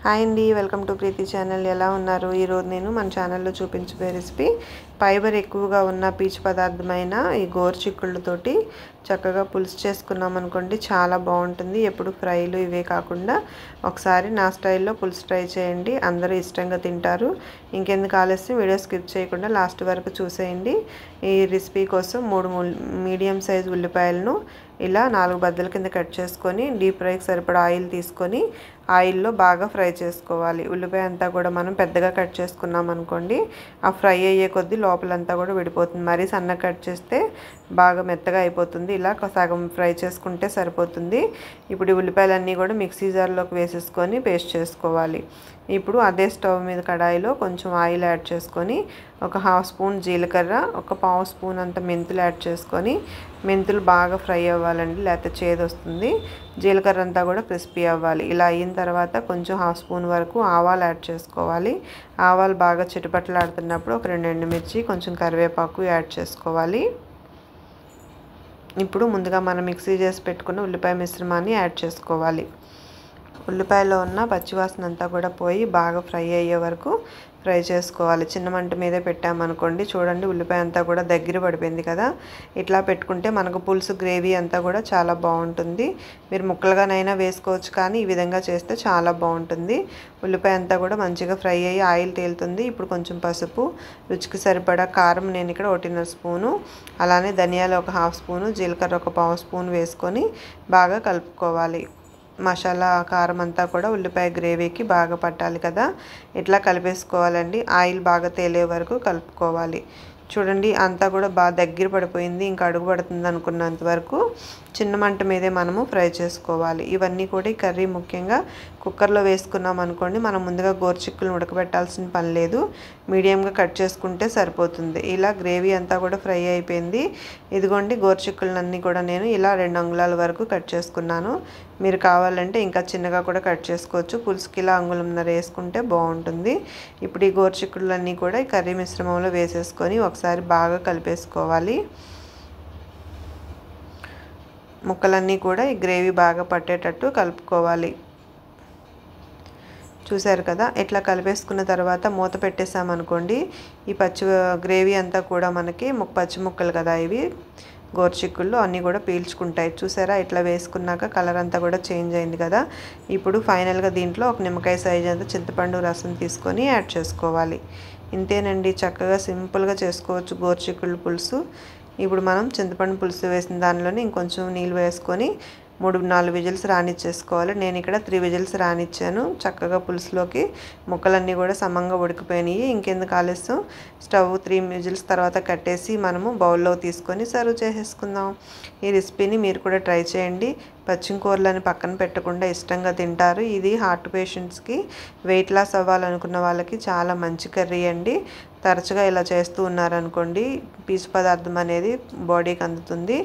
Hi అండి, welcome to Preethi channel. ఎలా ఉన్నారు? ఈరోజు నేను మన ఛానల్లో చూపించబోయే రెసిపీ ఫైబర్ ఎక్కువగా ఉన్న పీచు పదార్థమైన ఈ గోరుచిక్కుళ్ళతోటి చక్కగా పులుసు చేసుకున్నాం అనుకోండి, చాలా బాగుంటుంది. ఎప్పుడు ఫ్రైలు ఇవే కాకుండా ఒకసారి నా స్టైల్లో పులుసు ట్రై చేయండి, అందరూ ఇష్టంగా తింటారు. ఇంకెందుకు ఆలస్యం, వీడియో స్కిప్ చేయకుండా లాస్ట్ వరకు చూసేయండి. ఈ రెసిపీ కోసం 3 మీడియం సైజ్ ఉల్లిపాయలను ఇలా 4 బద్దల కింద కట్ చేసుకొని డీప్ ఫ్రైకి సరిపడా ఆయిల్ తీసుకొని ఆయిల్లో బాగా ఫ్రై చేసుకోవాలి. ఉల్లిపాయ అంతా కూడా మనం పెద్దగా కట్ చేసుకున్నాం అనుకోండి, ఆ ఫ్రై అయ్యే కొద్దీ లోపలంతా కూడా విడిపోతుంది. మరీ సన్నగా కట్ చేస్తే బాగా మెత్తగా అయిపోతుంది. ఇలా సగం ఫ్రై చేసుకుంటే సరిపోతుంది. ఇప్పుడు ఈ ఉల్లిపాయలన్నీ కూడా మిక్సీ జార్లోకి వేసేసుకొని పేస్ట్ చేసుకోవాలి. ఇప్పుడు అదే స్టవ్ మీద కడాయిలో కొంచెం ఆయిల్ యాడ్ చేసుకొని ఒక 1/2 స్పూన్ జీలకర్ర, ఒక 1/2 స్పూన్ అంత మెంతులు యాడ్ చేసుకొని మెంతులు బాగా ఫ్రై అవ్వాలండి, లేకపోతే చేదు వస్తుంది. జీలకర్ర అంతా కూడా క్రిస్పీ అవ్వాలి. ఇలా అయిన తర్వాత కొంచెం 1/2 స్పూన్ వరకు ఆవాలు యాడ్ చేసుకోవాలి. ఆవాలు బాగా చిటపటలాడుతున్నప్పుడు ఒక 2 ఎండుమిర్చి, కొంచెం కరివేపాకు యాడ్ చేసుకోవాలి. ఇప్పుడు ముందుగా మనం మిక్సీ చేసి పెట్టుకున్న ఉల్లిపాయ మిశ్రమాన్ని యాడ్ చేసుకోవాలి. ఉల్లిపాయలో ఉన్న పచ్చివాసన అంతా కూడా పోయి బాగా ఫ్రై అయ్యే వరకు ఫ్రై చేసుకోవాలి. చిన్న మంట మీదే పెట్టామనుకోండి, చూడండి ఉల్లిపాయ అంతా కూడా దగ్గర పడిపోయింది కదా. ఇట్లా పెట్టుకుంటే మనకు పులుసు గ్రేవీ అంతా కూడా చాలా బాగుంటుంది. మీరు ముక్కలుగానైనా వేసుకోవచ్చు, కానీ ఈ విధంగా చేస్తే చాలా బాగుంటుంది. ఉల్లిపాయ అంతా కూడా మంచిగా ఫ్రై అయ్యి ఆయిల్ తేలుతుంది. ఇప్పుడు కొంచెం పసుపు, రుచికి సరిపడా కారం నేను ఇక్కడ 1.5 స్పూను, అలానే ధనియాలు ఒక 1/2 స్పూను, జీలకర్ర ఒక 1/2 స్పూన్ వేసుకొని బాగా కలుపుకోవాలి. మసాలా కారం అంతా కూడా ఉల్లిపాయ గ్రేవీకి బాగా పట్టాలి కదా. ఇట్లా కలిపేసుకోవాలండి. ఆయిల్ బాగా తేలే వరకు కలుపుకోవాలి. చూడండి అంతా కూడా బాగా దగ్గర పడిపోయింది, ఇంకా అడుగు పడుతుంది అనుకున్నంత వరకు చిన్న మంట మీదే మనము ఫ్రై చేసుకోవాలి. ఇవన్నీ కూడా ఈ కర్రీ ముఖ్యంగా కుక్కర్లో వేసుకున్నాం అనుకోండి, మనం ముందుగా గోరుచిక్కులను ఉడకబెట్టాల్సిన పని లేదు, మీడియంగా కట్ చేసుకుంటే సరిపోతుంది. ఇలా గ్రేవీ అంతా కూడా ఫ్రై అయిపోయింది. ఇదిగోండి గోరుచిక్కులన్నీ కూడా నేను ఇలా 2 అంగుళాల వరకు కట్ చేసుకున్నాను. మీరు కావాలంటే ఇంకా చిన్నగా కూడా కట్ చేసుకోవచ్చు. పులుసుకి ఇలా అంగుళంన్నర వేసుకుంటే బాగుంటుంది. ఇప్పుడు ఈ గోరుచిక్కులన్నీ కూడా ఈ కర్రీ మిశ్రమంలో వేసేసుకొని ఒకసారి బాగా కలిపేసుకోవాలి. ముక్కలన్నీ కూడా ఈ గ్రేవీ బాగా పట్టేటట్టు కలుపుకోవాలి. చూసారు కదా, ఇట్లా కలిపేసుకున్న తర్వాత మూత పెట్టేసామనుకోండి, ఈ గ్రేవీ అంతా కూడా మనకి పచ్చి ముక్కలు కదా ఇవి గోరుచిక్కుళ్ళు అన్నీ కూడా పీల్చుకుంటాయి. చూసారా, ఇట్లా వేసుకున్నాక కలర్ అంతా కూడా చేంజ్ అయింది కదా. ఇప్పుడు ఫైనల్గా దీంట్లో ఒక నిమ్మకాయ సైజ్ అంతా చింతపండు రసం తీసుకొని యాడ్ చేసుకోవాలి. ఇంతేనండి, చక్కగా సింపుల్గా చేసుకోవచ్చు గోరుచిక్కుళ్ళు పులుసు. ఇప్పుడు మనం చింతపండు పులుసు వేసిన దానిలోనే ఇంకొంచెం నీళ్ళు వేసుకొని 3-4 విజిల్స్ రానిచ్చేసుకోవాలి. నేను ఇక్కడ 3 విజిల్స్ రానిచ్చాను. చక్కగా పులుసులోకి ముక్కలన్నీ కూడా సమంగా ఉడికిపోయినాయి. ఇంకెందుకు ఆలస్యం, స్టవ్ 3 విజిల్స్ తర్వాత కట్టేసి మనము బౌల్లో తీసుకొని సర్వ్ చేసేసుకుందాం. ఈ రెసిపీని మీరు కూడా ట్రై చేయండి. పచ్చికూరలని పక్కన పెట్టకుండా ఇష్టంగా తింటారు. ఇది హార్ట్ పేషెంట్స్కి, వెయిట్ లాస్ అవ్వాలనుకున్న వాళ్ళకి చాలా మంచి కర్రీ అండి. తరచుగా ఇలా చేస్తూ ఉన్నారనుకోండి, పీచు పదార్థం అనేది బాడీకి అందుతుంది.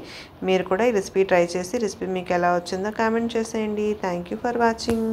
మీరు కూడా ఈ రెసిపీ ట్రై చేసి రెసిపీ మీకు ఎలా వచ్చిందో కామెంట్ చేసేయండి. Thank you for watching.